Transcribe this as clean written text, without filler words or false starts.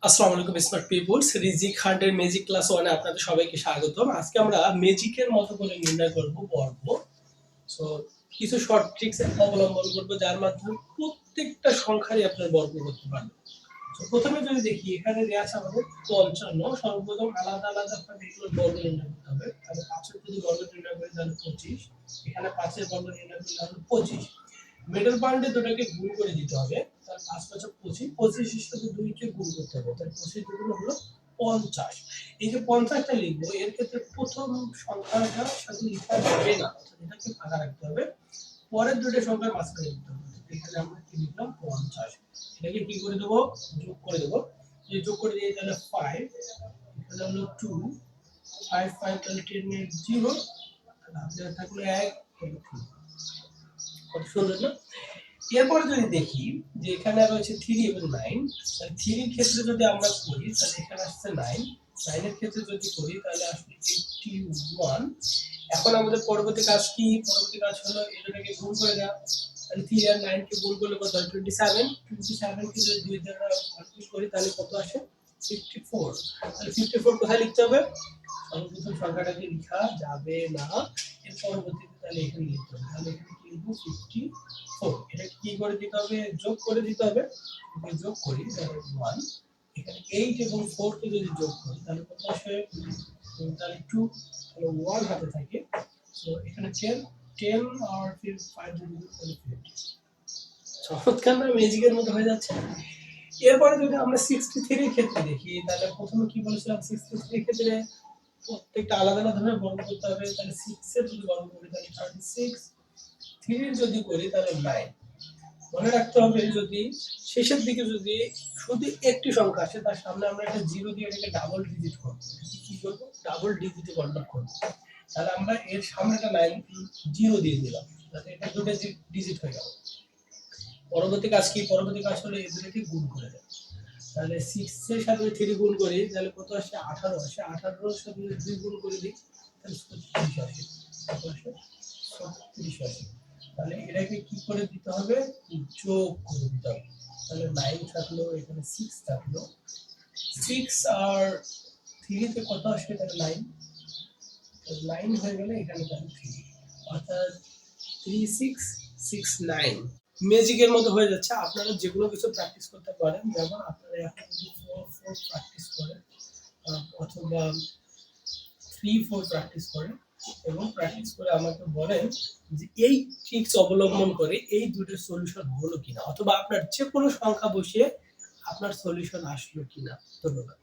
আসসালামু আলাইকুম smart people's, রিজিক হান্টের ম্যাজিক ক্লাস 1 এ আপনাদের সবাইকে স্বাগতম। আজকে আমরা ম্যাজিকের মতো করে নির্ণয় করব বর্গ। সো কিছু শর্ট ট্রিক্স অবলম্বন করব যার মাধ্যমে প্রত্যেকটা সংখ্যারই আপনার বর্গ করতে পারবেন। তো প্রথমে যদি দেখি এখানে দেয়া আছে আমাদের 55, সর্বপ্রথম আলাদা আলাদা ভাবে এগুলোর বর্গ নির্ণয় করতে হবে। তাহলে 5 এর যদি বর্গ নির্ণয় করি তাহলে 25, এখানে 5 এর বর্গ নির্ণয় করলে তাহলে 25। মিডল পয়েন্টে দুটোকে গুণ করে দিতে হবে। তার 5 5 25, 25 এর সাথে 2 কে গুণ করতে হবে। তাহলে 25 দুগুণ হলো 50। এই যে 50 টা লিখবো, এর ক্ষেত্রে প্রথম সংখ্যাটা সাথে লেখা যাবে না, অর্থাৎ এটাকে ফাঁকা রাখতে হবে। পরের দুটো সংখ্যার মাঝখানে লিখতে হবে। এখানে আমরা কি লিখলাম 50, এটাকে কি করে দেব, যোগ করে দেব। এই যোগ করে দিই তাহলে 5, এখানে হলো 2, 5 5 তাহলে 10 এর 0, তাহলে হাতে থাকলো 1, হলো 3। কত সুন্দর না? এরপরে যদি দেখি যে এখানে রয়েছে 3 এবং 9, তাহলে 3 এর ক্ষেত্রে যদি আমরা করি তাহলে এখানে আসছে 9, 9 এর ক্ষেত্রে যদি করি তাহলে আসবে 81। এখন আমাদের পরবর্তী কাজ কি? পরবর্তী কাজ হলো এটাকে গুণ করে দেওয়া। তাহলে 3 আর 9 কে গুণ করলে কত হয়? 27, 27 কে যদি 2 দ্বারা মাল্টিপ্লাই করি তাহলে কত আসে? 54। তাহলে 54 কোথায় লিখতে হবে? সর্বপ্রথম সংখ্যাটাকে লেখা যাবে না, এর পরবর্তীতে তাহলে এখানে লিখতে হবে। তাহলে এখানে কি লিখবো? 54। এটা কি করে দিতে হবে? যোগ করে দিতে হবে। যদি যোগ করি তাহলে 1, এখানে 8 এবং 4 কে যদি যোগ করি তাহলে কত আসে? তাহলে 2, তাহলে 1 হাতে থাকে। সো এখানে 10, 10 আর फिर 5 যদি দিই তাহলে 50। চমৎকার না? ম্যাজিকের মতো হয়ে যাচ্ছে। এরপরে যদি আমরা 63 এর ক্ষেত্রে দেখি তাহলে প্রথমে কি বলেছিলাম? 63 এর ক্ষেত্রে প্রত্যেকটা আলাদা আলাদা ভাবে বর্গ করতে হবে। তাহলে 6 এর যদি বর্গ করি তাহলে 36, 3 এর যদি করি তাহলে 9। মনে রাখতে হবে যদি শেষের দিকে যদি শুধু একটি সংখ্যা আসে তার সামনে আমরা একটা 0 দিয়ে এটাকে ডাবল ডিজিট করব। কি করব? ডাবল ডিজিটে কনভার্ট করব। তাহলে আমরা এর সামনে একটা 9 0 দিয়ে দিলাম, যাতে এটা দুটো ডিজিট হয়ে গেল। পরবর্তী কাজ কি? পরবর্তী কাজ হলো এই দুটোকে গুণ করে দেওয়া। তাহলে 6 এর সাথে 3 গুণ করি তাহলে কত আসে? 18 আসে। 18 এর সাথে 2 গুণ করে দিই তাহলে 36 আসে। কত আসে? 36 আসে। তাহলে এটাকে কি করে দিতে হবে? যোগ করে দিতে হবে। তাহলে 9 থাকলো, এখানে 6 থাকলো। 6 আর 3 তে কত আসে? তাহলে 9, 9 হয়ে গেলে এখানে তাহলে 3, অর্থাৎ 3 6 6 9। ম্যাজিকের মতো হয়ে যাচ্ছে। আপনারা যেগুলো কিছু প্র্যাকটিস করতে পারেন, যেমন আপনারা এখন যদি 4 4 প্র্যাকটিস করেন অথবা 3 4 প্র্যাকটিস করেন এবং প্র্যাকটিস করে আমাকে বলেন যে এই ট্রিক্স অবলম্বন করে এই দুটোর সলিউশন হলো কিনা, অথবা আপনার যে কোনো সংখ্যা বসিয়ে আপনার সলিউশন আসলো কিনা। ধন্যবাদ।